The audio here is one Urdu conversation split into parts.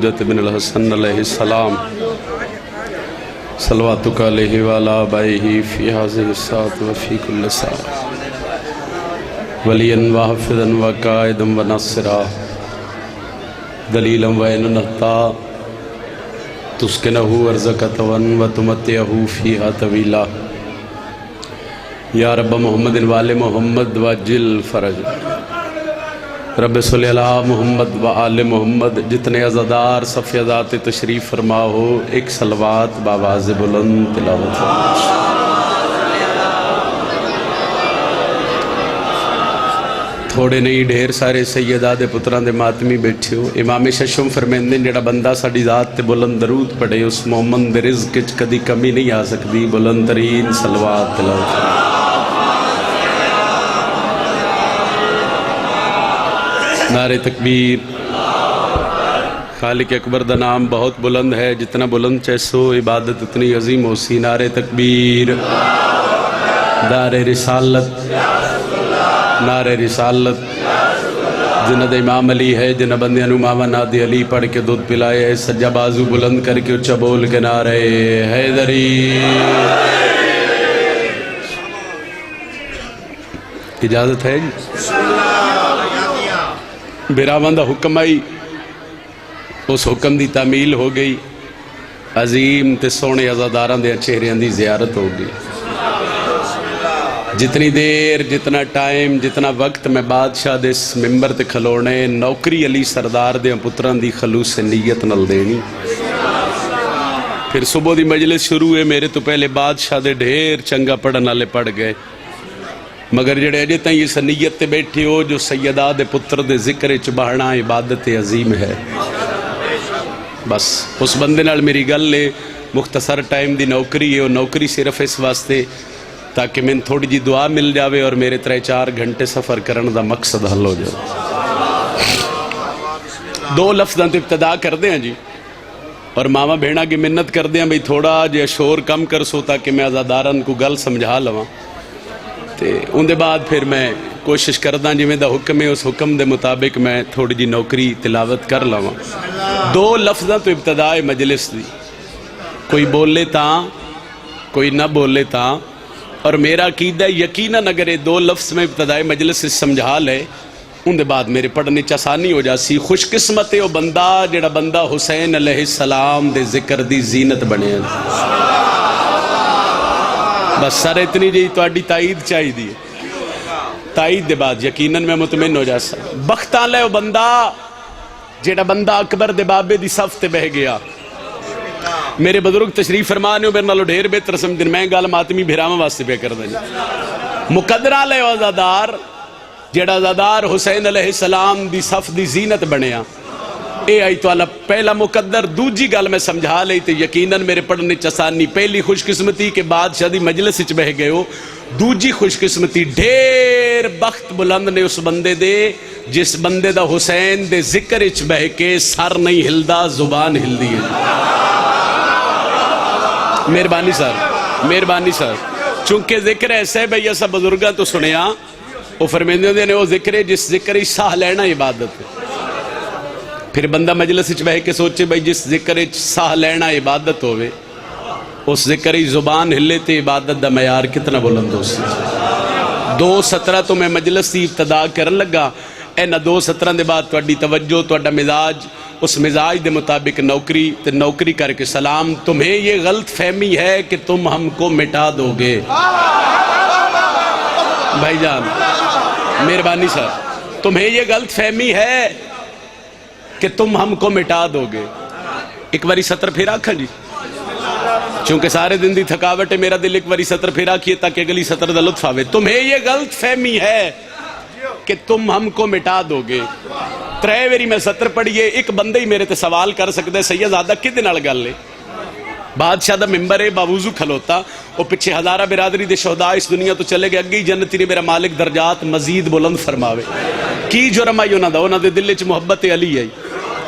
حضرت بن الحسن علیہ السلام صلواتک علیہ وعلی آبائہ فی ہذہ الساعۃ وفی کل ساعۃ ولیاً وحافظاً وقائداً وناصرا دلیلاً وعیننتا تسکنہ ارضک طوعاً وتمتعہ فیہا طویلا یا رب محمد وآل محمد وعجل فرج رب صلی اللہ محمد و آل محمد جتنے عزادار صف عزات تشریف فرما ہو ایک صلوات باواز بلند تلاوت تھوڑے نہیں ڈھیر سارے سیدہ دے پتران دے ماتمی بیٹھے ہو امام ششم فرمیندے جڑا بندہ ساڑی ذات تے بلند درود پڑھے اس محمد دے رزق چ کدی کمی نہیں آ سکتی بلند ترین صلوات تلاوت نعرہ تکبیر خالق اکبر دا نام بہت بلند ہے جتنا بلند چیسو عبادت اتنی عظیم ہو سی نعرہ تکبیر نعرہ رسالت نعرہ رسالت جنہ دا امام علی ہے جنہ بندیاں نو ماما نادی علی پڑھ کے دودھ پلائے سجا بازو بلند کر کے اچھا بول کے نعرہ حیدری اجازت ہے جی بیراواں دا حکم آئی اس حکم دی تعمیل ہو گئی عظیم تے سونے عزاداراں دے چہریاں دی زیارت ہو گئی جتنی دیر جتنا ٹائم جتنا وقت میں بادشاہ دے اس ممبر تے کھلونے نوکری علی سردار دے پتران دی خلوص نیت نل دینی پھر صبح دی مجلس شروع ہے میرے تو پہلے بادشاہ دے ڈھیر چنگا پڑھن والے پڑھ گئے مگر جڑے اجے تائیں اس نیت تے بیٹھے ہو جو سیدہ دے پتر دے ذکر چ بہنا عبادت عظیم ہے بس اس بندے نال میری گل ہے مختصر ٹائم دی نوکری ہے اور نوکری صرف اس واسطے تاکہ میں تھوڑی جی دعا مل جاوے اور میرے 3-4 گھنٹے سفر کرن دا مقصد حل ہو جائے 2 لفظاں تو ابتدا کر دیں جی اور ماما بھیڑا کی منت کر دیں بھئی تھوڑا جے شور کم کر سو تاکہ میں عزادارن کو گل سمجھا لواں تے ان دے بعد پھر میں کوشش کرداں جی میں دا حکم ہے اس حکم دے مطابق میں تھوڑی جی نوکری تلاوت کر لواں 2 لفظاں تو ابتداء مجلس دی کوئی بولے تاں کوئی نہ بولے تاں اور میرا عقیدہ یقیناً اگر یہ 2 لفظ میں ابتداء مجلس سے سمجھا لے ان دے بعد میرے پڑھنے چ آسانی ہو جاسی خوش قسمت ہے وہ بندہ جڑا بندہ حسین علیہ السلام دے ذکر دی زینت بنے بس سر اتنی جی تواڈی تائید چاہی دی تائید دے بعد یقیناً میں مطمئن ہو جاسا بختاں لے وہ بندہ جیڑا بندہ اکبر دے بابے دی صف تے بہ گیا میرے بزرگ تشریف فرمانے ہو میرے نالو ڈھیر بہتر سمجھن میں گال ماتمی بھیراواں واسطے پہ کر دیں مقدرہ لے وہ عزادار جیڑا عزادار حسین علیہ السلام دی صف دی زینت بنیا اے آئی تو اللہ پہلا مقدر دوجی گل میں سمجھا لئی تے یقیناً میرے پڑھنے چسانی پہلی خوش قسمتی کے بادشاہ دی مجلس اچ بہ گئے ہو دوجی خوش قسمتی ڈھیر بخت بلند نے اس بندے دے جس بندے دا حسین دے ذکر اچ بہ کے سر نہیں ہلدا زبان ہلدی ہے مہربانی سر چونکہ ذکر ایسا ہے بھئی ایسا بزرگاں تو سنیا وہ فرمیندے نے وہ ذکر ہے جس ذکر ہی ساہ لینا عبادت ہے پھر بندہ مجلس اچ بہ کے سوچے بھئی جس ذکر اچ ساہ لینا عبادت ہوئے اس ذکر ہی زبان ہلے تے عبادت دا معیار کتنا بلند ہو سی 2:17 تو میں مجلس کی ابتدا کرن لگا اینا 2:17 دے بعد تواڈی توجہ تواڈا مزاج اس مزاج دے مطابق نوکری کر کے سلام تمہیں یہ غلط فہمی ہے کہ تم ہم کو مٹا دو گے بھائی جان مہربانی سر تمہیں یہ غلط فہمی ہے کہ تم ہم کو مٹا دو گے ایک باری سطر پھر آکھا جی چونکہ سارے دن دی تھکاوٹ ہے میرا دل ایک باری سطر پھر آکھیے تاکہ اگلی سطر دا لطف آوے تمہیں یہ غلط فہمی ہے کہ تم ہم کو مٹا دو گے 3 ویری میں سطر پڑھیے ایک بندہ ہی میرے تے سوال کر سکتے سید زادہ کدے نال گل ہے بادشاہ دا ممبر ہے باوضو کھلوتا وہ پیچھے ہزارہ برادری دے شہداء اس دنیا تو چلے گئے اگے ہی جنتی نے میرا مالک درجات مزید بلند فرماوے کی جرم آئی انہاں دے دل وچ محبت علی آئی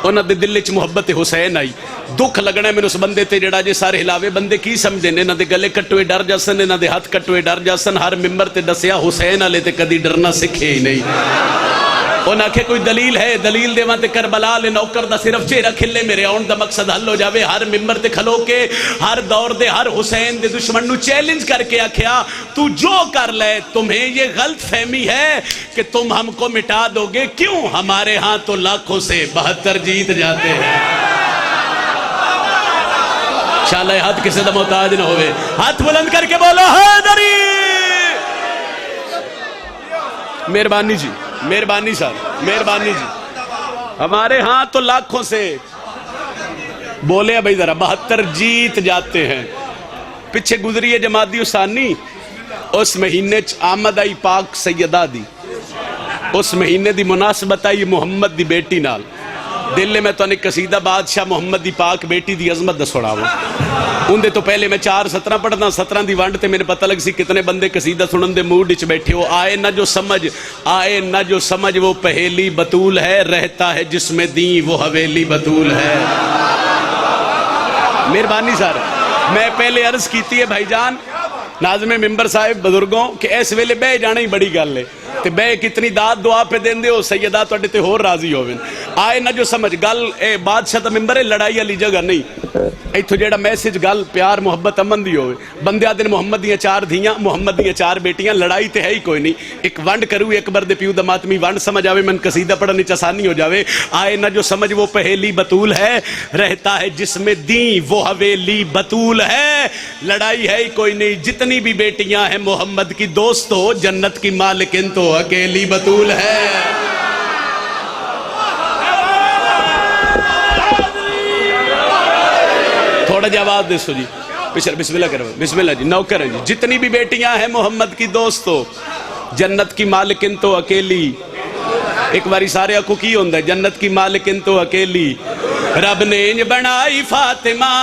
انہاں دے دل وچ محبت حسین آئی دکھ لگنا ہے میں اس بندے تے جڑا جے سارے ہلاوے بندے کی سمجھے انہاں دے گلے کٹوے ڈر جاسن انہاں دے ہاتھ کٹوے ڈر جاسن ہر ممبر تے دسیا حسین والے تے کدی ڈرنا سکھے ہی نہیں انہاں آکھے کوئی دلیل ہے؟ دلیل دے وہاں تے کربلا لے نوکر دا صرف چہرہ کھلے میرے آن دا مقصد حل ہو جاوے. ہر ممبر تے کھلو کے ہر دور دے ہر حسین دے دشمن نو چیلنج کر کے آکھیا تو جو کر لے تمہیں یہ غلط فہمی ہے کہ تم ہم کو مٹا دو گے. کیوں؟ ہمارے ہاں تو لاکھوں سے 72 جیت جاتے ہیں. انشاءاللہ یہ ہاتھ کسی دا محتاج نہ ہوئے. ہاتھ بلند کر کے بولو حیدری. مہربانی جی، مہربانی صاحب، مہربانی جی. ہمارے ہاں تو لاکھوں سے بولے بھائی ذرا 72 جیت جاتے ہیں. پیچھے گزری ہے جمادی ثانی، اس مہینے آمد آئی پاک سیدہ دی. اس مہینے دی مناسبت آئی محمد دی بیٹی نال. دل میں تو انہیں قصیدہ بادشاہ محمد دی پاک بیٹی دی عظمت دا سوڑا ہوا. ان دے تو پہلے میں 4:17 پڑھنا. 17 دی وانڈ تے میں نے پتہ لگ سی کتنے بندے قصیدہ سنن دے موڈ اچھ بیٹھے ہو. آئے نہ جو سمجھ، آئے نہ جو سمجھ وہ پہیلی بطول ہے، رہتا ہے جس میں دین وہ حویلی بطول ہے. مہربانی سر، میں پہلے عرض کیتی ہے بھائی جان ناظم ممبر صاحب بزرگوں کہ اس ویلے بے جانا ہی بڑی گل ہے. تے بے کتنی داد دعا پہ دین دے ہو سیدہ تو اڈے تے ہور راضی ہوئے. آئے نہ جو سمجھ گل اے بادشاہ تا ممبر ہے، لڑائی علی جگہ نہیں. ایتھو جیڑا میسج گل پیار محبت امن دی ہوئے. بندے آدھے محمد دیاں 4 دھیاں، محمد دیاں 4 بیٹیاں. لڑائی تے ہے ہی کوئی نہیں. ایک ونڈ کرو ایک بر دے پیو دا ماتمی ونڈ سمجھ آوے من قصیدہ پڑھنے چسانی ہو جاوے. آئے نہ جو سمجھ وہ پہیلی بطول ہے، رہتا ہے جس میں دین وہ حویلی بطول ہے. لڑائی ہے ہی کوئی نہیں. جتنی بھی بیٹیاں ہیں محمد کی دوست ہو، جنت کی مالکن تو اکیلی بطول ہے. تھوڑا جی آواز دے سو جی. بسم اللہ کرو، بسم اللہ جی. نوکر ہیں جی. جتنی بھی بیٹیاں ہیں محمد کی دوست ہو، جنت کی مالکن تو اکیلی. ایک باری سارے اکو کی ہوندہ ہے جنت کی مالکن تو اکیلی. رب نے انج بنائی فاطمہ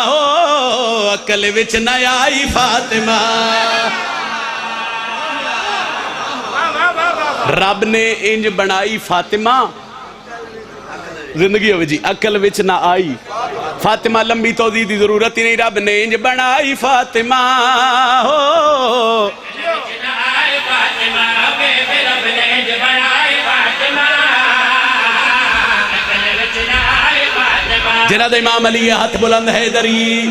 ہو، عقل وچ نہ آئی فاطمہ. رب نے انج بنائی فاطمہ، زندگی ہوئے جی عقل وچ نہ آئی فاطمہ. لمبی توضیح دی ضرورت ہی نہیں. رب نے انج بنائی فاطمہ ہو، جناد امام علی ہاتھ بلند حیدری.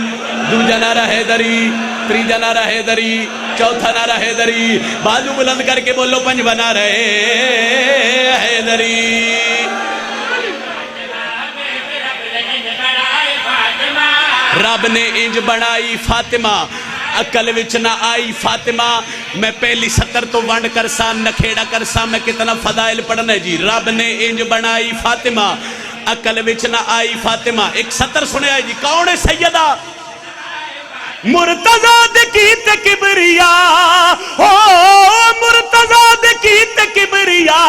دوجا نعرہ حیدری، تریجا نعرہ حیدری، چوتھا نعرہ حیدری. بازو بلند کر کے بولو پنجواں نعرہ حیدری. رب نے انج بنائی فاطمہ، عقل وچ نہ آئی فاطمہ. میں پہلی سطر تو ونڈ کرسا نکھیڑا کرسا میں کتنا فضائل پڑھنا ہے جی. رب نے انج بنائی فاطمہ، عقل وچ نہ آئی فاطمہ. ایک سطر سنے آئی جی. کون ہے سیدہ؟ مرتضیٰ دے کیت کبریا ہو، مرتضیٰ دے کیت کبریا،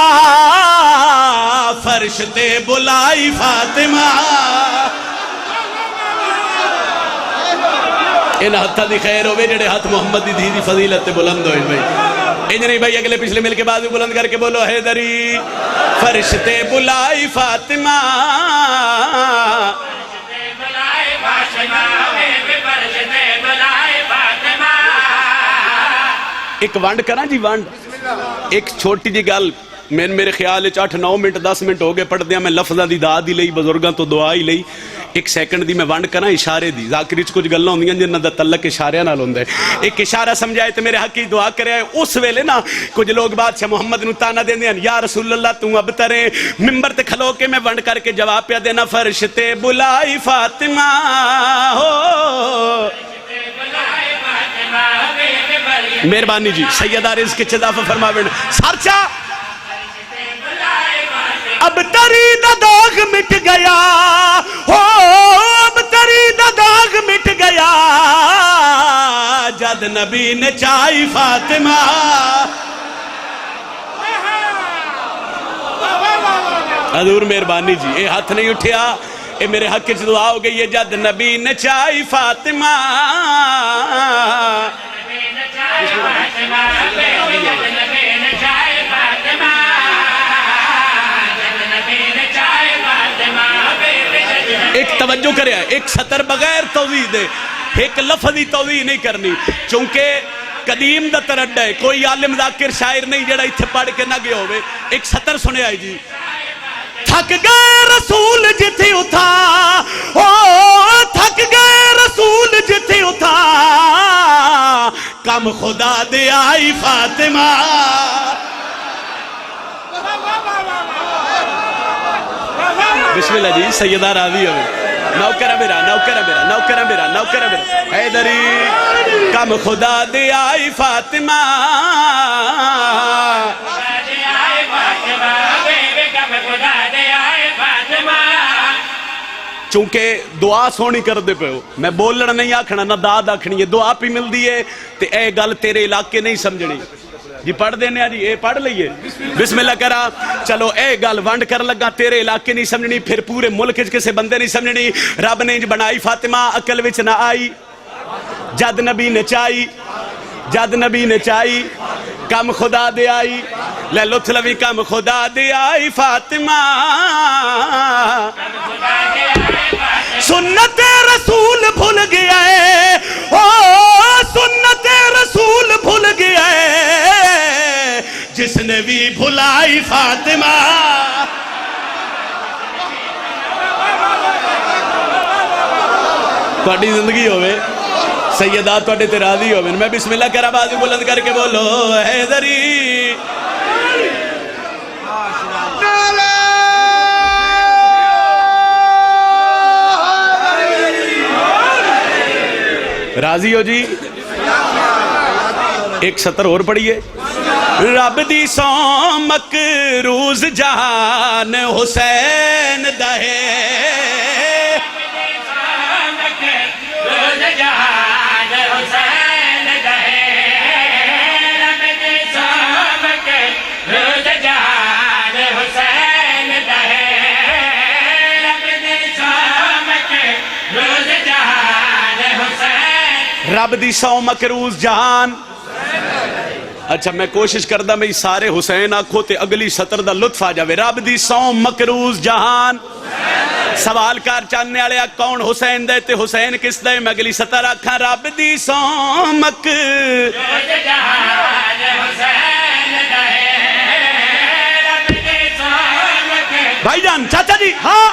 فرش تے بلائی فاطمہ. ان ہتھا دی خیر ہوئے جڑے ہاتھ محمد دی دھی دی فضیلت تے بلند ہوئے بھائی. انج نہیں بھائی اگلے پچھلے مل کے بازو بلند کر کے بولو حیدری. فرش تے بلائی فاطمہ، ایک وانڈ کرنا جی وانڈ. ایک چھوٹی جی گل میرے خیال 8-9 منٹ 10 منٹ ہو گئے پڑھ دیا. میں لفظاں دی داد ہی لئی، بزرگاں تو دعا ہی لئی. ایک سیکنڈ دی میں وانڈ کرنا اشارے دی. ذاکری چ کچھ گلاں ہوندیاں جنہاں دا تعلق اشاریاں نال ہوندا ہے. ایک اشارہ سمجھائے تے میرے حق کی دعا کرے. اس ویلے نا کچھ لوگ بادشاہ محمد نو تانا دیندے ہیں یا رسول اللہ تو ابتر ہے. ممبر تے کھلو کے میں وانڈ کر کے جواب پیا دینا. فرش تے بلائی فاطمہ ہو. مہربانی جی سیدہ رزق کے اضافہ فرماویں. سرچا اب تری دا داغ مٹ گیا ہو، اب تری دا داغ مٹ گیا، جد نبی نے چاہی فاطمہ. حضور مہربانی جی. اے ہاتھ نہیں اٹھیا، اے میرے حق کی دعا ہو گئی ہے. جد نبی نے چاہی فاطمہ، ایک توجہ کرے. ایک سطر بغیر توضیح دے، ایک لفظی توضیح نہیں کرنی. چونکہ قدیم دا ترڈا ہے، کوئی عالم ذاکر شاعر نہیں جڑا اتھے پڑھ کے نہ گیا ہوئے. ایک سطر سنے آئی جی. تھک گئے رسول جتھے اتھا، او تھک گئے رسول جتھے اتھا، کم خدا دے آئی فاطمہ. بسم اللہ جی. سیدہ راضی ہوئے. نوکرہ میرا نوکرہ میرا نوکرہ میرا نوکرہ میرا حیدری، کم خدا دے آئی فاطمہ. چونکہ دعا سونی کر دے پہ ہو، میں بولنا نہیں آکھنا نہ داد آکھنی ہے، دعا پی مل دیئے تے اے گل تیرے علاقے نہیں سمجھنی جی. پڑھ دینے آ جی، اے پڑھ لئیے. بسم اللہ کرا. چلو اے گل ونڈ کر لگا، تیرے علاقے نہیں سمجھنی، پھر پورے ملک کسے بندے نہیں سمجھنی. رب نے بنائی فاطمہ، عقل وچ نہ آئی، جد نبی نے چائی، جد نبی نے چائی، کم خدا دے آئی. لے لطف لوی کم خدا دے آئی فاطمہ. سنت رسول بھول گیا ہے، او سنت رسول بھول گیا ہے، جس نے بھی بھلائی فاطمہ. تھوڑی زندگی ہوئے سیدہ تھوڑے تے راضی ہوئے. میں بسم اللہ کرا بازی بلند کر کے بولو حیدری. راضی ہو جی. ایک سطر اور پڑھیے. رب دی سو مکروز جہان حسین دہے، رب دی سو مکروز جہان. اچھا میں کوشش کردہ میں سارے حسین آکھو تے اگلی سطر دا لطف آ جاوے. رب دی سو مکروز جہان. سوال کار چاننے آلے کون حسین دے تے حسین کس دے؟ میں اگلی سطر آکھاں رب دی سو مکروز جہان حسین دے. بھائی جان چاچا جی ہاں.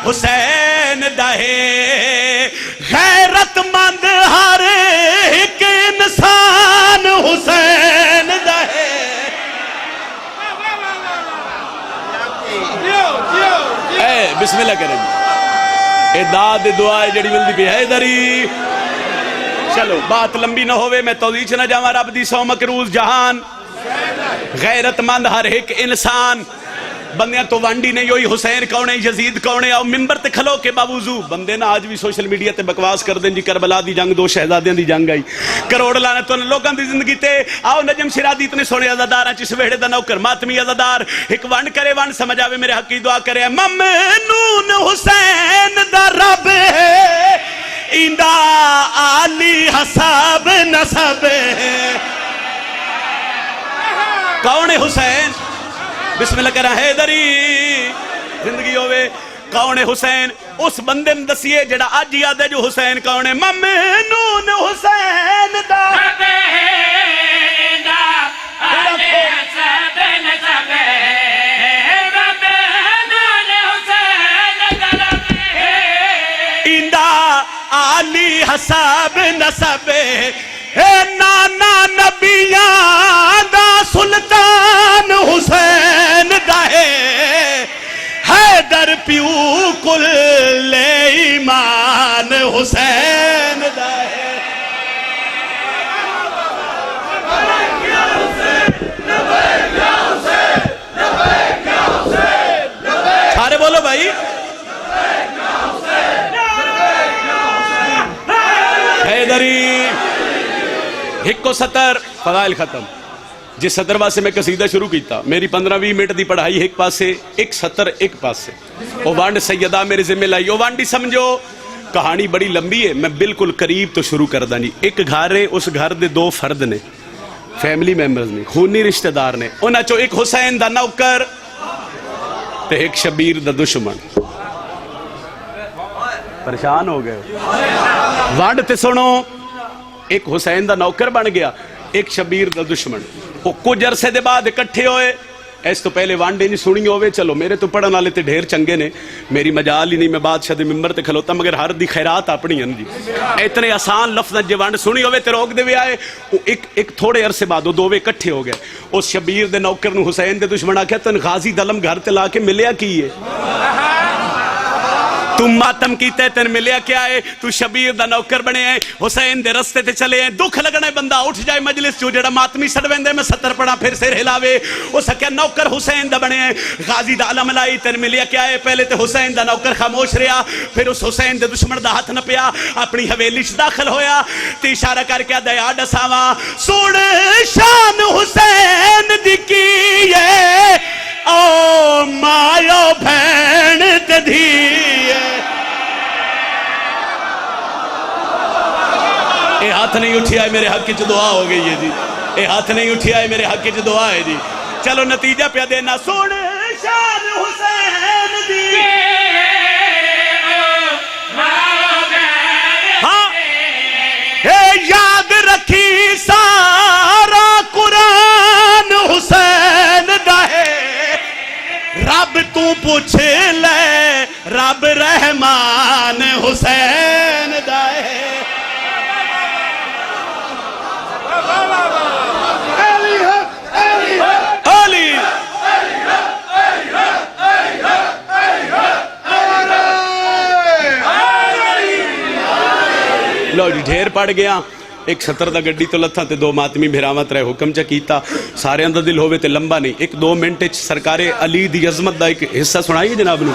حسین دہے غیرت مند ہر ایک انسان حسین دہے. اے بسم اللہ کریں. اے داد دعائے جڑی ملدی پہ حیدری. چلو بات لمبی نہ ہوئے، میں توضیح نہ جاواں. رب دی سو مکروز جہان، غیرت مند ہر ایک انسان. بندیاں تو وانڈی نہیں ہوئی. حسین کون ہے، یزید کون ہے؟ آؤ ممبر تے کھلو کے باوضو بندے نا آج بھی سوشل میڈیا تے بکواس کر دیں جی کربلا دی جنگ، دو شہزادیاں دی جنگ آئی، کروڑ لعنت لوگاں دی زندگی تے. آؤ نجم شرادی اتنے سونے عزاداراں چس ویڑے دا نوکر ماتمی عزادار. ایک وانڈ کرے وانڈ سمجھ آوے میرے حق کی دعا کرے. ممنون حسین دا رب ایندا آلی حساب نسب. کون ہے حسین؟ بسم اللہ کرا حیدری. زندگی ہوئے کون ہے حسین؟ اس بندے میں دسیے جڑا آج یاد ہے جو حسین کون ہے. ممنون حسین دا ایندا آلی حساب نسب. نانا نبیان دا سلطان حسین دہے، حیدر پیو کل ایمان حسین دہے. سارے بولو بھائی. حیدری. ایک کو سطر فضائل ختم. جس سطر واسے میں قصیدہ شروع کیتا، میری 15-20 منٹ دی پڑھائی ایک پاسے، ایک سطر ایک پاسے. او وانڈ سیدہ میرے ذمہ لائی. او وانڈی سمجھو کہانی بڑی لمبی ہے، میں بالکل قریب تو شروع کر دا جی. ایک گھر ہے، اس گھر دے دو فرد نے، فیملی میمبرز نے، خونی رشتہ دار نے. انہاں چو ایک حسین دا نوکر تے ایک شبیر دا دشمن. پریشان ہو گئے. وانڈ تے سنو. ایک حسین دا نوکر بن گیا، ایک شبیر دا دشمن وہ کچھ عرصے دے بعد اکٹھے ہوئے اس تو پہلے وانڈے نہیں سنی ہوئے چلو میرے تو پڑھن والے تے ڈھیر چنگے نے میری مجال ہی نہیں میں بادشاہ دے ممبر تے کھلوتا مگر ہر دی خیرات اپنی ہیں جی اتنے آسان لفظ جے وانڈ سنی ہوئے تے روک دے وے آئے ایک تھوڑے عرصے بعد وہ دووے اکٹھے ہو گئے اس شبیر دے نوکر نو حسین دے دشمن آکھیا تن غازی دلم گھر تے لا کے ملیا کی ہے تم ماتم کیتے تن ملیا کیا ہے تو شبیر دا نوکر بنے ہیں حسین دے رستے تے چلے ہیں دکھ لگنے بندہ اٹھ جائے مجلس چو جڑا ماتمی سڑویں میں 70 پڑھا پھر سر ہلاوے وہ سکیا نوکر حسین دا بنے ہیں غازی دا علم لائی تن ملیا کیا ہے پہلے تے حسین دا نوکر خاموش رہا پھر اس حسین دے دشمن دا ہاتھ نہ پیا اپنی حویلی چ داخل ہویا تے اشارہ کر کے دیا ڈساواں سن شان حسین دی کی ہے او مایو بھین تے دھی اے ہاتھ نہیں اٹھیا ہے میرے حق کی دعا ہو گئی ہے جی اے ہاتھ نہیں اٹھیا ہے میرے حق کی دعا ہے جی چلو نتیجہ پہ دینا سن شان حسین دی ہاں اے یاد رکھی سارا قرآن حسین دا ہے رب تو پوچھ لے رب رحمان حسین دا ہے لو جی ڈھیر پڑ گیا ایک 70 دا گڈی تو لتھا تے دو ماتمی بھراوت رہے حکم چا کیتا سارے اندر دل ہوئے تے لمبا نہیں ایک 2 منٹ سرکار علی دی عظمت دا ایک حصہ سنائیے جناب نو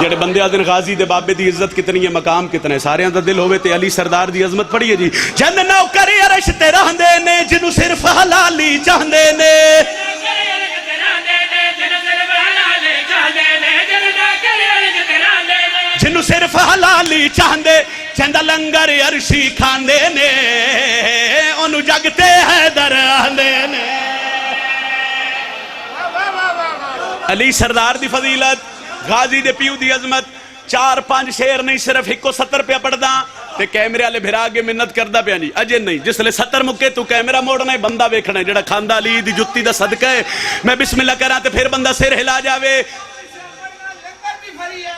جڑے بندے آدن غازی دے بابے دی عزت کتنی ہے مقام کتنا ہے سارے اندر دل ہوئے تے علی سردار دی عظمت پڑھیے جی جن نوکری عرش تے رہندے نے جنو صرف حلالی چاہندے نے جنو صرف حلالی چاہندے چندہ لنگر عرشی کھاندے نے انو جگتے حیدر آندے نے علی سردار دی فضیلت غازی دے پیو دی عظمت 4-5 شیر نہیں صرف 170 پہ پڑھ دا تے کیمرے آلے بھرا کے منت کردہ پہ نہیں اجے نہیں جس لئے 70 مکے تو کیمرہ موڑنا ہے بندہ بیکھنا ہے جڑا کھاندہ علی دی جتی دا صدقہ ہے میں بسم اللہ کرا تے پھر بندہ سر ہلا جاوے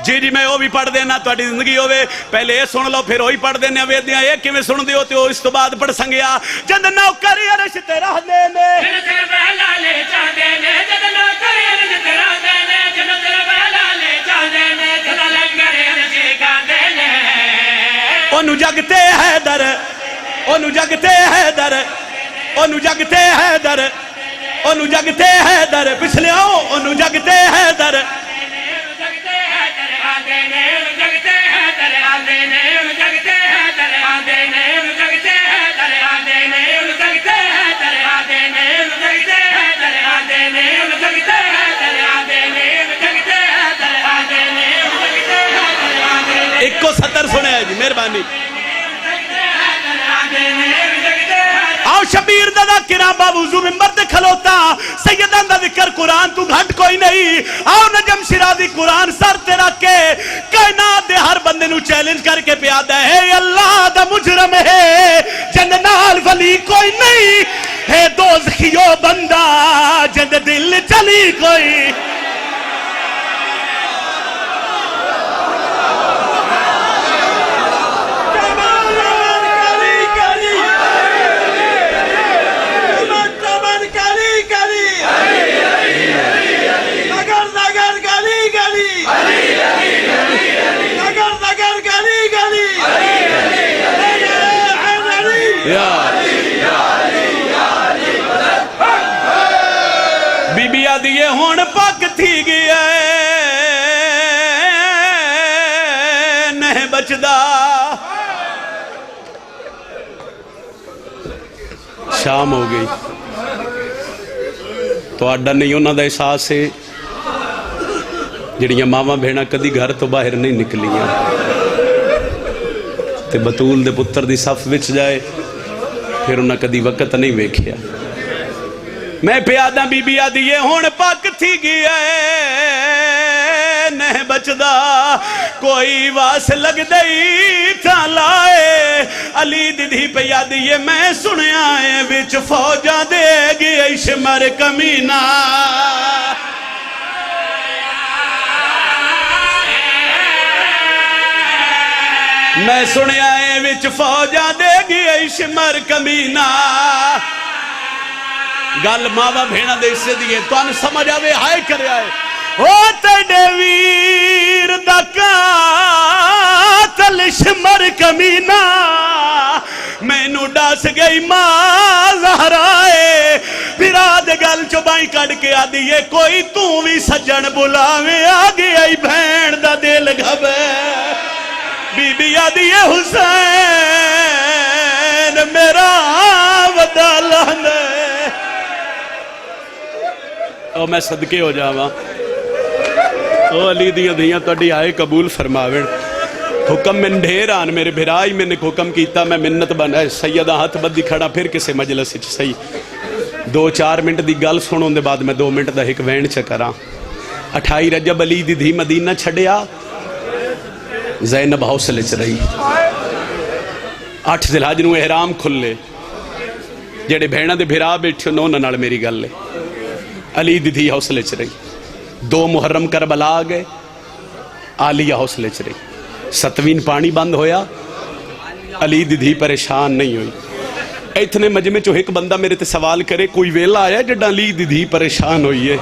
جی جی میں وہ بھی پڑھ دینا تو اٹھی زندگی ہوئے پہلے یہ سن لو پھر وہی پڑھ دینا ویدیاں ایک کی میں سن دیو تے وہ اس تو بعد پڑھ سنگیا جند نوکری عرش تے رہ دینے جند صرف حلالے چاہ دینے جند نوکری عرش تے رہ دینے جند صرف حلالے چاہ دینے جند لنگر عرشی کھا دینے انو جگتے حیدر انو جگتے حیدر انو جگتے حیدر انو جگتے حیدر پچھلے آؤ انو جگتے حیدر ایک کو 70 سنے ہے جی مہربانی آؤ شبیر دا کرام باوضو ممبر تے کھلوتا سیدان دا ذکر قرآن تو گھٹ کوئی نہیں آؤ نجم شرازی قرآن سر تے رکھ کے کائنات دے ہر بندے نو چیلنج کر کے پیادا ہے اللہ دا مجرم ہے جننال ولی کوئی نہیں ہے دوزخیو بندہ جند دل چلی کوئی بی بی آدھیے ہون پاک تھی گیا نہیں بچدا شام ہو گئی تو آڈا نہیں ہونا دا احساس ہے جڑیاں ماما بھینا کدی گھر تو باہر نہیں نکلیاں تے بطول دے پتر دی صف وچ جائے پھر انہاں کدی وقت نہیں ویکھیا میں پیادہ بی بی آدھیے ہون پاک تھی گیا نہیں بچدا کوئی واس لگ دئی تھا لائے علی دی دھی پہ یادیے میں سنیا ہے وچ فوجاں دے گئی شمر کمینہ میں سنیا ہے وچ فوجاں دے گئی شمر کمینہ گل ماوا بھینا دے اسے دیئے تو ان سمجھ آوے ہائے کرے آئے او تیڑے ویر دا قاتل شمر کمینہ میں نو ڈاس گئی ماں زہرائے پیراد گل چوبائی کڑ کے آدھیے کوئی تو بھی سجن بلاوے آگے آئی بھین دا دل گھبے بی بی آدھیے حسین میرا ودالہ او میں صدقے ہو جاواں او علی دیاں دیاں تڑی آئے قبول فرماویں حکم من ڈھیر آن میرے بھرائی میں نے حکم کیتا میں منت بنا سیدہ ہاتھ بدی کھڑا پھر کسے مجلس صحیح 2-4 منٹ دی گل سنوں دے بعد میں 2 منٹ دا ایک وین چکراں 28 رجب علی دی دھی مدینہ چھڑیا زینب حوصلے چ رہی 8 ذی الحج نو احرام کھلے جڑے بھینا دے بھرا بیٹھے نو نال میری گل ہے علی دی دھی حوصلے چ رہی 2 محرم کربلا آ گئے عالیہ حوصلے چ رہی 7ویں پانی بند ہویا علی دی دھی پریشان نہیں ہوئی اتنے مجمع چو ایک بندہ میرے تے سوال کرے کوئی ویلا آیا جڑا علی دی دھی پریشان ہوئی ہے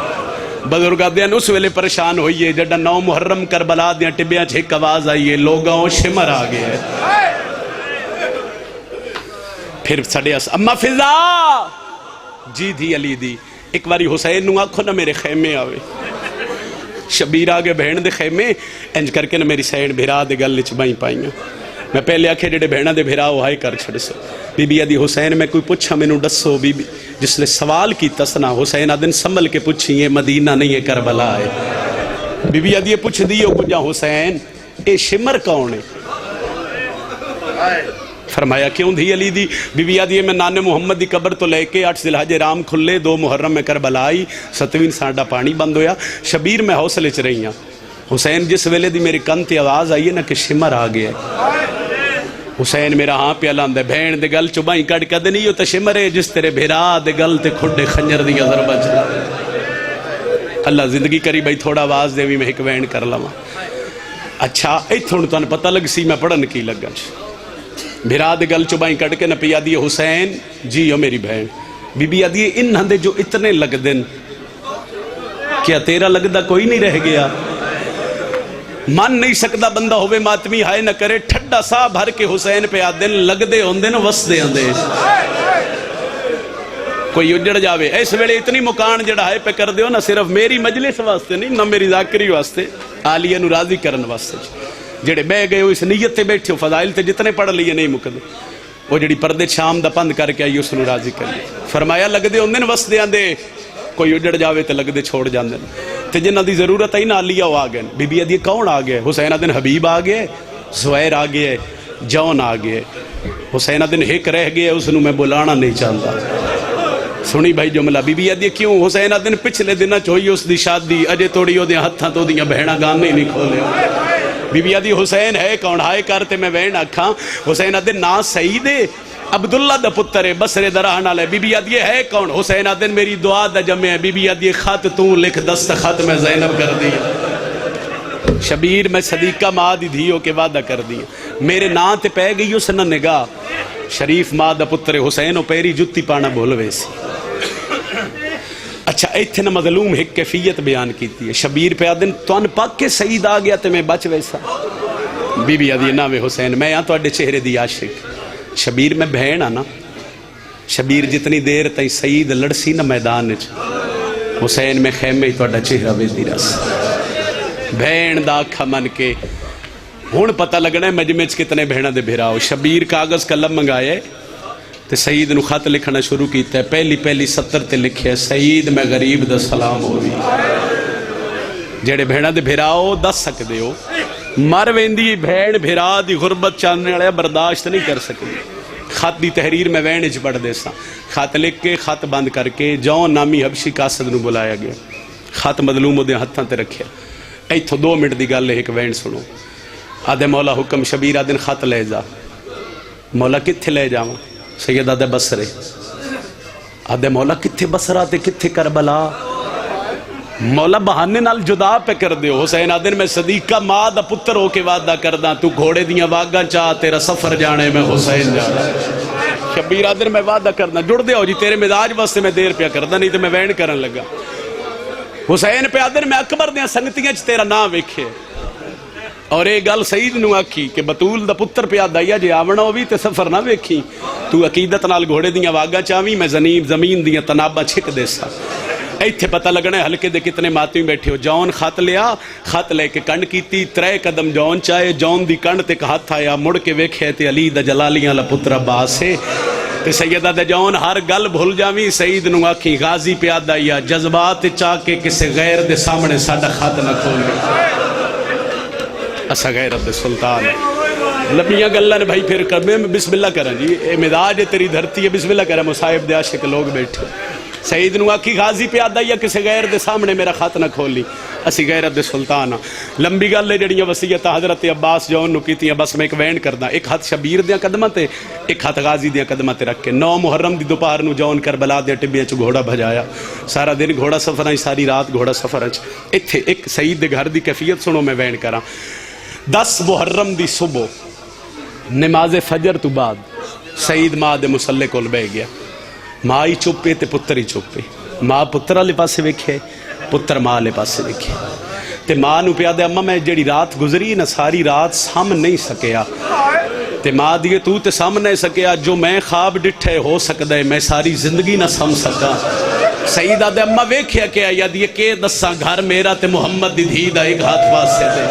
بزرگاں دیاں اس ویلے پریشان ہوئی ہے جڑا 9 محرم کربلا دیاں ٹبیاں چھ ایک آواز آئی ہے لوگوں شمر آ گیا ہے پھر سڑے اما فضا جی دھی علی دی ایک باری حسین نو آکھو نا میرے خیمے آوے شبیر آگے بہن دے خیمے انج کر کے نا میری سین بھرا دے گل چ بائیں پائیاں میں پہلے آکھے جڑے بہنا دے بھرا وہ ہائی کر چھڑ سو بی بی آدھی حسین میں کوئی پوچھا میں نو ڈسو بی بی جس نے سوال کی تسنا حسین آدھن سنبھل کے پوچھی یہ مدینہ نہیں ہے کربلا ہے بی بی آدھی پوچھ دیو کجا حسین اے شمر کون ہے فرمایا کیوں دھی علی دی بی بی آدھی میں نانے محمد دی قبر تو لے کے 8 ذی الحج رام کھلے 2 محرم میں کربلا آئی 7ویں سانڈا پانی بند ہویا شبیر میں حوصلے چ رہی ہیں حسین جس ویلے دی میری کن تے آواز آئی ہے نا کہ شمر آ گیا حسین میرا ہاں پہ اللہ اندے بھین دے گل چوبائیں کڑ کدے نہیں ہوتا شمر ہے جس تیرے بھیرا دے گل تے کھڑے خنجر دی ضربہ چلا اللہ زندگی کری بھائی تھوڑا آواز دے بھی میں ایک وین کر لواں اچھا ایتھوں تن پتہ لگ سی میں پڑھن کی لگا بھیرا دے گل چوبائیں کڑ کے نہ پیا دی حسین جی ہو میری بہن بی بی آدھی ان ہندے جو اتنے لگ دن کیا تیرا لگدہ کوئی نہیں رہ گیا من نہیں سکتا بندہ ہوئے ماتمی ہائے نہ کرے ٹھڈا سا بھر کے حسین پہ آدن لگ دے ہوندن وس دے ہوندے کوئی اجڑ جاوے اس ویلے اتنی مکان جڑا ہے پہ کر دیو نہ صرف میری مجلس واسطے نہیں نہ میری ذاکری واسطے عالیہ نو راضی کرن واسطے جڑے بے گئے ہو اس نیت تے بیٹھے ہو فضائل تے جتنے پڑھ لیے نہیں مکدے وہ جڑی پردے شام دا پند کر کے آئی اس نو راضی کر لی فرمایا لگ دے ہوندن وس دے آندے کوئی اجڑ جاوے تے لگ دے چھوڑ جاندے تے جنہ دی ضرورت ہے نا علیہ وہ آگئے بی بی ادھی کون آگئے حسین دن حبیب آگئے زہیر آگئے جون آگئے حسین دن ہک رہ گئے اس نو میں بلانا نہیں چاہتا سنی بھائی جملہ بی بی ادھی کیوں حسین دن پچھلے دنہ چوئی اس دی شادی اجے توڑی ہو دیا ہتھاں تو دیاں بہنا گانے نہیں کھولے بی بی ادھی حسین ہے کون ہائے کرتے میں وین اکھاں حسین دن نا سعید عبداللہ دا پتر بسر درہن آلے بی بی ادھی ہے کون حسین دن میری دعا دا جمع ہے بی بی ادھی خط تو لکھ دست خط میں زینب کر دیا شبیر میں صدیقہ ماں دی دھیو کے وعدہ کر دیا میرے نا تے پہ گئی اس نہ نگاہ شریف ماں دا پتر حسین و پیری جتی پانا بھولوے سی اچھا ایتھے نہ مظلوم ایک کیفیت بیان کیتی ہے شبیر پہ آدن تو ان پاک کے سعید آ گیا تے میں بچ ویسا بی بی ادھی ناوے حسین میں یہاں تو اڈے چہرے دی عاشق شبیر میں بہن آنا شبیر جتنی دیر تائیں سعید لڑسی نہ میدان حسین میں خیمے ہی تو اڈا چہرہ ویدی رس بہن دا کھا من کے ہون پتہ لگنا ہے مجمع کتنے بہنہ دے بھیراؤ شبیر کاغذ قلم منگائے تے سعید نو خط لکھنا شروع کیتا ہے پہلی 70 تے لکھے ہے سعید میں غریب دا سلام ہوئی جڑے بہنہ دے بھیراؤ دس سکتے ہو مر ویندی بہن بھیرا دی غربت چاننے والے برداشت نہیں کر سکتی خط دی تحریر میں وین اچ پڑھ دے سا خط لکھ کے خط بند کر کے جون نامی حبشی قاصد نو بلایا گیا خط مظلوم دے ہتھاں تے رکھیا ایتھوں 2 منٹ دی گل ہے، ایک وین سنو. آدھے مولا حکم شبیر آدھے خط لے جا. مولا کتھے لے جاواں؟ سید آدھے بصرے. آدھے مولا کتھے بصرہ تے کتھے کربلا؟ مولا بہانے نال جدا پہ کر دیو. حسین آدھے میں صدیق کا ماں دا پتر ہو کے وعدہ کردہ، تو گھوڑے دیاں واگاں چاہ تیرا سفر جانے میں حسین جانا. شبیر آدھے میں وعدہ کردہ جڑ دے ہو جی، تیرے مزاج واسطے میں دیر پہ کردہ، نہیں تو میں وین کرن لگا. حسین پہ آدھے میں اکبر دیاں سنگتیاں چ تیرا نام ویکھے. اور ایک گل سعید نو آکھی کہ بطول دا پتر پہ آدھا جے آونا ہوئی تے سفر نہ ویکھی، تو عقیدت نال گھوڑے دیاں واگاں چاہویں، میں زمین دیاں تناباں چھک دے سا. ایتھے پتہ لگنا ہے ہلکے دے کتنے ماتمی بیٹھے ہو. جون خط لیا، خط لے کے کنڈ کیتی، 3 قدم جون چاہے، جون دی کنڈ تے ہاتھ آیا، مڑ کے ویکھے تے علی دا جلالیاں لا پتر عباس ہے. تے سیدہ دے جون ہر گل بھول جاویں. سعید نو آکھی غازی پیادہ یا جذبات چاہ کے کسے غیر دے سامنے ساڈا خط نہ کھولے. اسا غیرت دے سلطان لبیاں گلاں نے بھائی پھر کر میں بسم اللہ کریں جی، اے مزاج ہے تیری دھرتی ہے، بسم اللہ کریں. مصائب دے عاشق لوگ بیٹھے. سعید نو آکھی غازی پیادہ یا کسے غیر دے سامنے میرا خط نہ کھولی. اسی غیرت دے سلطان. لمبی گل ہے جڑیاں وصیتاں حضرت عباس جون نو کیتیاں، بس میں ایک وینڈ کردا. ایک ہاتھ شبیر دیاں قدماں تے، ایک ہاتھ غازی دیاں قدماں تے رکھ کے 9 محرم دی دوپہر نو جون کربلا دے ٹبیاں چ گھوڑا بھجایا. سارا دن گھوڑا سفراں، ساری رات گھوڑا سفراں. ایتھے ایک سعید دے گھر دی کیفیت سنو، میں وینڈ کراں. 10 محرم دی صبح نماز فجر تو بعد سعید ماں دے مسلے کول بہ گیا. ماں ہی چپے تے پتر ہی چپے. ماں پتر والے پاسے ویکھے، پتر ماں والے پاسے ویکھے. تے ماں نو پیا دے اما میں جڑی رات گزری نا ساری رات سام نہیں سکیا. تے ماں دیے تو تے سام نہیں سکیا، جو میں خواب ڈٹھے ہو سکدا ہے میں ساری زندگی نہ سم سکا. سعید آدھے اما ویکھیا کیا یا دیے کہ دساں گھر میرا تے محمد دی دھی دا ایک ہاتھ واسطے دے.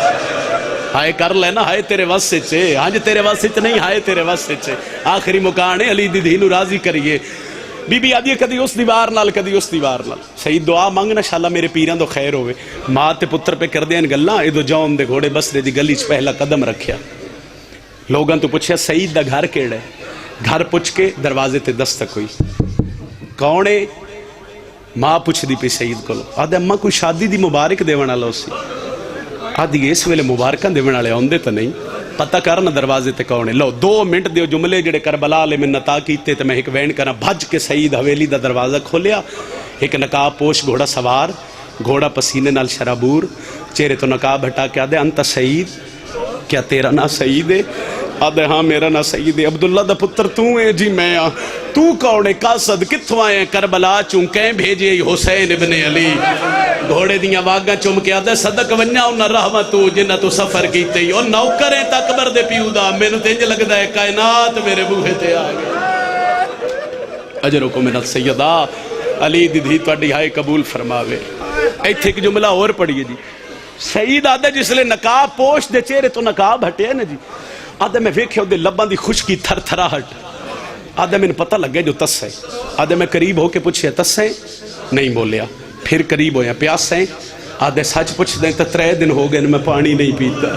ہائے کر لینا، ہائے تیرے واسطے چے، ہاں تیرے واسطے نہیں، ہائے تیرے واسطے چے. آخری مکان ہے علی دی دھی نو راضی کریے. بی بی آدھی کدی اس دیوار نال کدی اس دیوار نال. سعید دعا مانگنا شاءاللہ میرے پیراں تو خیر ہوئے. ماں تے پتر پہ کر دیاں گلاں. ادو جون دے گھوڑے بسرے دی گلی چ پہلا قدم رکھیا. لوگاں تو پوچھیا سعید دا گھر کیڑا ہے؟ گھر پوچھ کے دروازے تے دستک ہوئی. کون ہے؟ ماں پوچھ دی پی سعید کولو. آدھے اما کوئی شادی دی مبارک دیون والا سی. آدھی اس ویلے مبارکاں دیون والے آندے تے نہیں، پتہ کرنا دروازے تے کون ہے. لو 2 منٹ دیو جملے جڑے کربلا والے میں نتا کیتے تے میں ایک وین کرا. بھج کے سعید حویلی دا دروازہ کھولیا. ایک نقاب پوش گھوڑا سوار، گھوڑا پسینے نال شرابور، چہرے تو نقاب ہٹا کے آدھے انت سعید، کیا تیرا نا سعید ہے؟ آدھے ہاں میرا نا سعید ہے. عبداللہ دا پتر تو ہے؟ جی میں آ. تو کون ہے؟ قاصد کتھوں آئے؟ کربلا چوں کہیں بھیجے حسین ابن علی. گھوڑے دیاں واگاں چوم کے آدھے صدق ونیا انہاں رحمتو جنہ تو سفر کیتے ہی. اور نوکریں تا اکبر دے پیو دا. میں نو تینج لگدا ہے کائنات میرے بوہے تے آ گئے. اجرکم من السیدہ علی دی دھی تواڈی ہائے قبول فرماوے. ایتھے ایک جملہ اور پڑھیے جی. سعید آدھے جس لے نقاب پوش دے چہرے تو نقاب ہٹے نا جی. آدھے میں ویکھے دے لباں دی خشکی تھر تھراہٹ. آدھے میں پتہ لگ گیا جو تس ہے. آدھے میں قریب ہو کے پوچھے تس ہے؟ نہیں بولیا. پھر قریب ہویا پیاس ہے؟ آدھے سچ پوچھ دیں تو 3 دن ہو گئے میں پانی نہیں پیتا.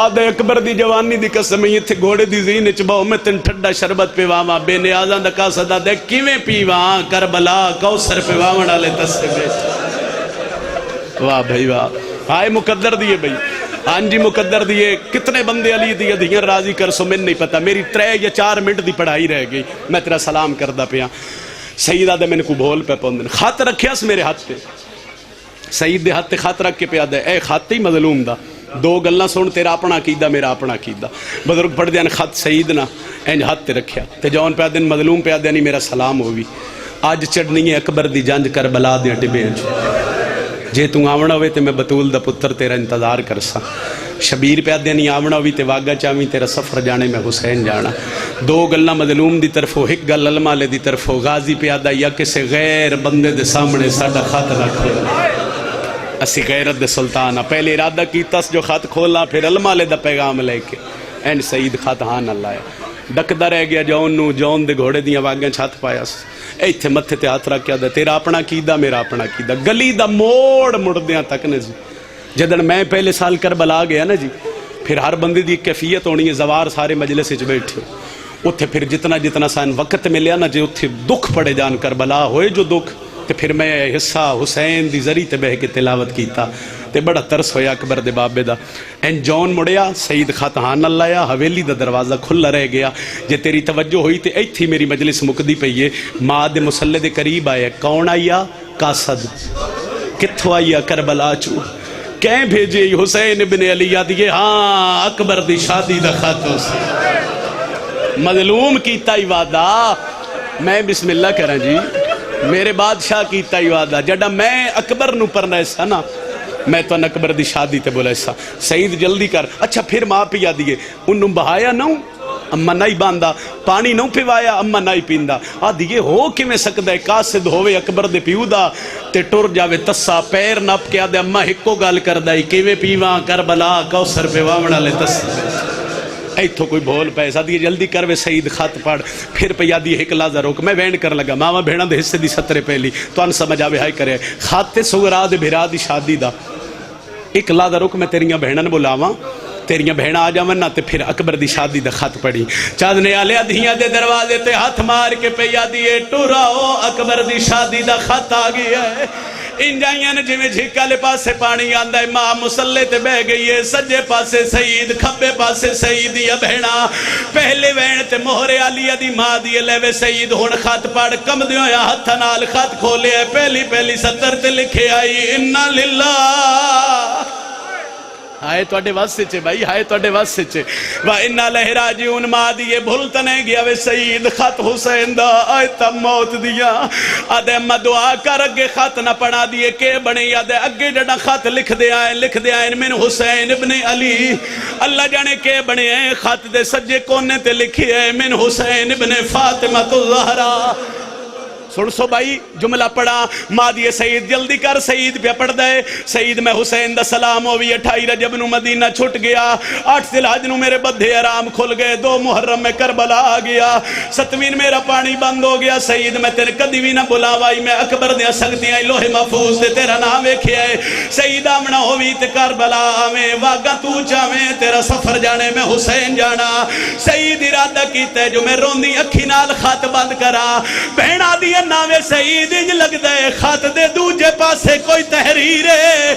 آدھے اکبر دی جوانی دی قسم یہ تھے گھوڑے دی زین چباؤ میں تن ٹھڈا شربت پیواما بے نیازاں دا قاصد. آدھے کیویں پیواں کربلا کوثر پیواون والے تس سے بیٹھ. واہ بھائی واہ، ہائے مقدر دیے بھائی. ہاں جی مقدر دیے. کتنے بندے علی دیے دیاں راضی کر سو میں نہیں پتا. میری 3 یا 4 منٹ دی پڑھائی رہ گئی. میں تیرا سلام کردہ پیا. سعید آدھے میں نے کو بھول پہ پوندن. خط رکھیا اس میرے ہاتھ پہ. سعید دے ہاتھ تے خط رکھ کے پیا دے اے خط ہی مظلوم دا. 2 گلاں سن، تیرا اپنا عقیدہ میرا اپنا عقیدہ. بزرگ پڑھ دیاں خط سعید نا انج ہاتھ تے رکھیا تے جون پیا دن مظلوم پیا دے نہیں میرا سلام ہوئی. اج چڑھنی ہے اکبر دی جنج کربلا دے ٹبے جے تو آونا ہوئے تے میں بطول دا پتر تیرا انتظار کرسا. شبیر پہ آدھے نہیں آونا ہوئی تے واگا چاہویں تیرا سفر جانے میں حسین جانا. 2 گلاں مظلوم دی طرف ہو، 1 گل علماء لے دی طرف ہو. غازی پہ آدھا یا کسے غیر بندے دے سامنے ساڈا خط نہ کھولا. اسی غیرت دے سلطان. پہلے ارادہ کیتا جو خط کھولا، پھر علماء لے دا پیغام لے کے این سعید خط ہاں نہ لایا. ڈکدا رہ گیا جون نو. جون دے گھوڑے دیاں واگاں چھت پایا. ایتھے متھے تے ہاتھ رکھ کے آدھا تیرا اپنا کیدا میرا اپنا کیدا. گلی دا موڑ مڑدیاں تک نے جی. جدن میں پہلے سال کربلا گیا نا جی، پھر ہر بندے دی کیفیت ہونی ہے. زوار سارے مجلس وچ بیٹھے اتھے پھر جتنا جتنا سان وقت ملیا نا جی اتھے دکھ پڑے جان کربلا ہوئے جو دکھ تے پھر میں حصہ حسین دی ذریعے تے بہ کے تلاوت کیتا تے بڑا ترس ہویا اکبر دے بابے دا. این جون مڑیا سید خط ہاں نہ لایا حویلی دا دروازہ کھلا رہ گیا. جے تیری توجہ ہوئی تے ایتھی میری مجلس مکدی پئی ہے. ماں دے مصلے دے قریب آیا. کون آیا؟ قاصد. کتھوں آیا؟ کربلا چو. کہیں بھیجے حسین ابن علی دیئے ہاں اکبر دی شادی دا خط ہو سے مظلوم کیتا ہی وعدہ. میں بسم اللہ کریں جی میرے بادشاہ کیتا ہی وعدہ. جڑا میں اکبر نو پرنا ایسا نا میں تو اکبر دی شادی تے بولا ایسا. سعید جلدی کر. اچھا پھر ماں پیا دیئے انہوں بہایا نہ اما نہیں باندھا پانی نہ پیوایا اما نہیں پیندا. دیئے ہو کہ میں سکتا ہے قاصد ہوئے اکبر دے پیو دا تے ٹر جاوے تسا پیر نپ کے آدھے اما ہکو گال کر دائی کیویں پیواں کربلا کوثر پہ واونا لے تسا ایتھو کوئی بھول پیسا. دیئے جلدی کروے سعید خط پڑھ. پھر پیا دیئے ایک لازہ روک. میں وینڈ کر لگا ماما بھیڑا دے حصے دی سترے پہلی تو ان سمجھ آوے ہائی کرے خط سغرا دے بھرا دی شادی دا. ایک لازہ روک میں تیریاں بہنن بلاواں تیریاں بہنہ آ جاون نہ تے پھر اکبر دی شادی دا خط پڑھی. چاندنے آلے ادھیاں دے دروازے تے ہاتھ مار کے پیا دیئے ٹوراؤ اکبر دی شادی دا خط آ گیا ہے. انجائیاں نے جویں جھکا لے پاسے پانی آندہ ہے. ماں مسلے تے بہ گئی ہے. سجے پاسے سعید کھبے پاسے سعید یا بہنا پہلے وین تے مہرے علی دی ماں دیئے لیوے سعید ہون خط پڑھ کم دیوں یا ہتھ نال خط کھولے ہے. پہلی سطر تے لکھے آئی انا للہ ہائے توڑے واسے چے بھائی ہائے توڑے واسے چے وَإِنَّا لَهْرَاجِعُونَ ماں دیئے بھولتا نہیں گیا وے سعید خط حسین دا آئے تب موت دیا. آدھے اممہ دعا کر اگے خط نہ پڑھا دیئے کہ بنے آدھے اگے جڑا خط لکھ دے آئیں من حسین ابن علی. اللہ جانے کہ بنے آئیں خط دے سجے کونے تے لکھی ہے من حسین ابن فاطمہ الزہرا. سن سو بھائی جملہ پڑھا. ماں دیئے سعید جلدی کر سعید پہ پڑھ دے. سعید میں حسین دا سلام ہوئی 28 رجب نو مدینہ چھٹ گیا. 8 ذی الحج نو میرے بدھے آرام کھل گئے. 2 محرم میں کربلا آ گیا. 7ویں میرا پانی بند ہو گیا. سعید میں تیرے کدی بھی نہ بلاوائی میں اکبر دیا سکتی ہیں لوح محفوظ دے تیرا نام ویکھے ہے. سعید آمنا ہوئی تے کربلا آویں واگا تو چاویں تیرا سفر جانے میں حسین جانا. سعید ارادہ کیتے جو میں روندی اکھی نال خط بند کرا. بہنا دیا ناوے سعید انج لگ دے خط دے دوجے پاسے کوئی تحریر ہے.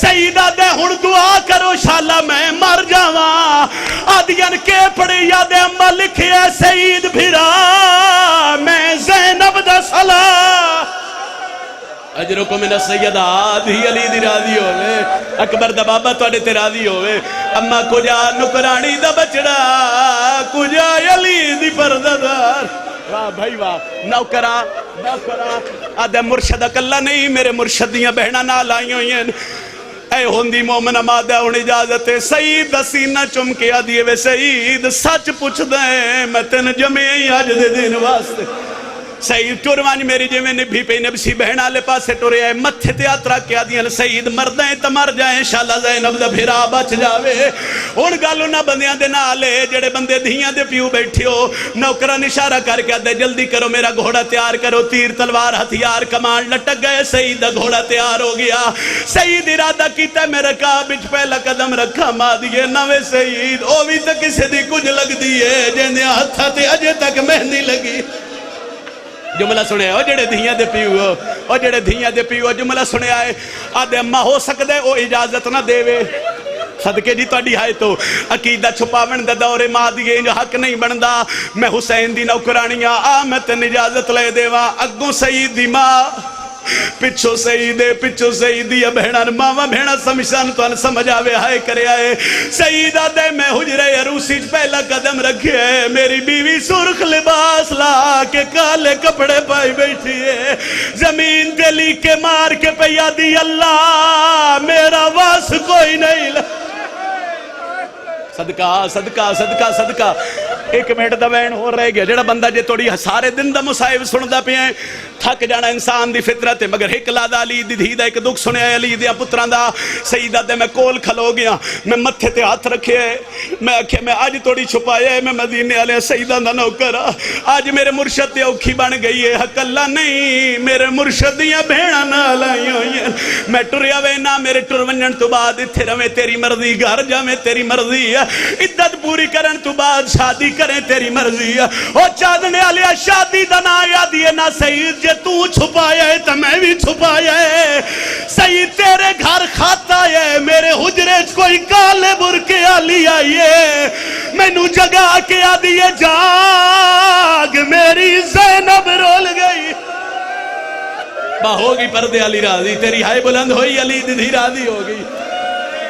سعیدہ دے ہن دعا کرو شالا میں مر جاواں. آدین کے پڑے یاد اممہ لکھے ہے سعید بھرا میں زینب دا صلاح اجرکم من السیدہ آدھی علی دی راضی ہوئے اکبر دا بابا توڑے تے راضی ہوئے. اممہ کجا نکرانی دا بچڑا کجا علی دی پرددار. واہ بھائی واہ نوکرہ آدھے مرشد اکلہ نہیں میرے مرشدیاں بہنہ نہ لائی ہوئی ہیں. اے ہوندی مومنہ مادہ ان اجازت ہے. سعید دا سینہ چمکے آدھیے وے سعید سچ پوچھ دیں میں تین جمعی آج دے دین واسطے. سعید ٹوروانج میری جو میں نبھی پہ نبسی بہنہ لے پاسے ٹورے آئے متھے تے آترا کیا دیا سعید مردیں تا مر جائیں انشاءاللہ زینب دا بھیرا بچ جاوے. ان گالو نہ بندیاں دے نالے جڑے بندے دھیاں دے پیو بیٹھے ہو. نوکران اشارہ کر کے دے جلدی کرو میرا گھوڑا تیار کرو. تیر تلوار ہتھیار کمان لٹک گئے. سعید دا گھوڑا تیار ہو گیا. سعید ارادہ کیتا میرے کعبہ پہلا قدم رکھا ماں دیئے نوے سعید او بھی تک کسے دی کچھ لگ دیئے جیندے ہتھا تے اجے تک مہندی لگی. جملہ سنے او جڑے دھیاں دے پیو او جڑے دھیاں دے پیو جملہ سنے آئے آدھے اممہ ہو سکدے او اجازت نہ دے وے. صدقے جی توڑی آئے تو عقیدہ چھپاون دا دور ماں دیئے جو حق نہیں بندا. میں حسین دی نوکرانیاں آمت اجازت لے دے وہاں اگوں سعید دی ماں پچھو سعیدی بہنان ماما بہنا سمشان تو ان سمجھ آوے ہائے کرے آئے. سعیدہ دے میں حجرے عروسی پہلا قدم رکھے ہے. میری بیوی سرخ لباس لا کے کالے کپڑے پائی بیٹھی ہے. زمین پہ لی کے مار کے پہ دی اللہ میرا واس کوئی نہیں صدقہ. ایک منٹ دا وین ہو رہے گیا. جڑا بندہ جے توڑی سارے دن دا مصائب سن دا پہ ہیں تھک جانا انسان دی فطرت ہے. مگر ایک لادا علی دی دھی دا ایک دکھ سنے آئے علی دیا پتران دا. سعیدہ دے میں کول کھلو گیا. میں متھے تے ہاتھ رکھے میں اکھے میں آج توڑی چھپائے میں مدینے آلے سعیدہ دا نوکرہ. آج میرے مرشد تے اوکھی بن گئی ہے. حق اللہ نہیں میرے مرشدیاں بھیڑا نہ لائی ہوئی ہیں. میں ٹریا وینا میرے ٹرونجن تو بعد اتھے روے تیری مرضی گھر جا میں تیری مرضی ہے. عدت پوری کرن تو بعد شادی کریں تیری مرضی ہے. او چاندنے آلے شادی دا نا یادی ہے نا سعید جے تو چھپایا ہے تو میں بھی چھپایا ہے سید تیرے گھر کھاتا ہے میرے حجرے کوئی کالے برکے علی آئیے میں نو جگہ کے آدھیے جاگ میری زینب رول گئی با ہوگی پردے علی راضی تیری ہائے بلند ہوئی علی دی راضی ہوگی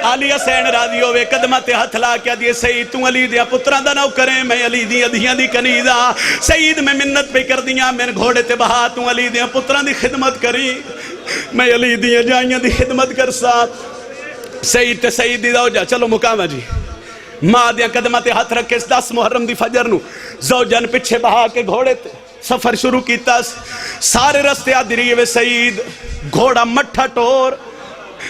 علی حسین راضی ہوئے قدمہ تے ہتھ لا کیا دیئے سید تو علی دیا پتران دا نو کریں میں علی دی ادھیاں دی کنیدہ سید میں منت پہ کر دیاں میں گھوڑے تے بہا تو علی دیا پتران دی خدمت کری میں علی دیا جائیاں دی خدمت کر سا سید تے سید دی دا ہو جا چلو مقامہ جی ماں دیا قدمہ تے ہتھ رکھے 10 محرم دی فجر نو زوجن پچھے بہا کے گھوڑے تے سفر شروع کیتا سارے رستے آدھی رہی وے سید گھوڑا مٹھا ٹور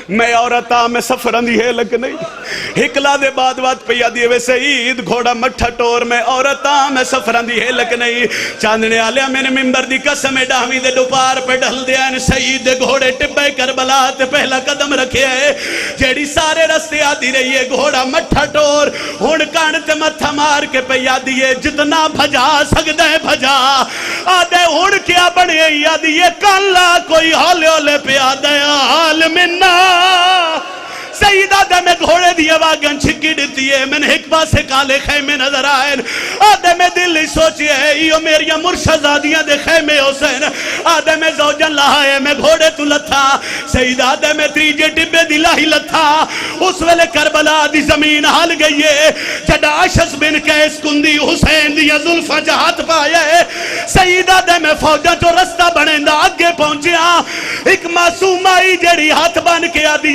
میں عورتاں میں سفران دی ہے لگ نہیں ہکلا دے بعد پہ آدھی وے سید گھوڑا مٹھا ٹور میں عورتاں میں سفران دی ہے لگ نہیں چاندنے آلیا میں نے ممبر دی قسم ڈاہویں دے دوپار پہ ڈھل دیا سید گھوڑے ٹپے کربلا تے پہلا قدم رکھے ہے جیڑی سارے رستے آدھی رہی ہے گھوڑا مٹھا ٹور ہون کانت متھا مار کے پہ آدھی ہے جتنا بھجا سکتا ہے بھجا آدھے ہون کیا بڑھے آدھی ہے کالا کوئی ہولے ہولے پہ آدھے حال منہ سیدہ دے میں گھوڑے دیا واگن چھکی ڈیتی ہے میں نے ایک پاسے کالے خیمے نظر آئے آدھے میں دل ہی سوچی ہے یہ میری مرشدادیاں دے خیمے حسین آدھے میں زوجن لہائے میں گھوڑے تو لتھا سیدہ آدھے میں تریجے ٹبے دلہ ہی لتھا اس ویلے کربلا دی زمین حال گئی ہے جڑا عشس بن کیس کندی حسین دیا ظلفہ جہات پایا ہے سیدہ دے میں فوجہ جو رستہ بڑھیں دا آگے پہنچیا ایک معصوم آئی جڑی ہاتھ بن کے آدھی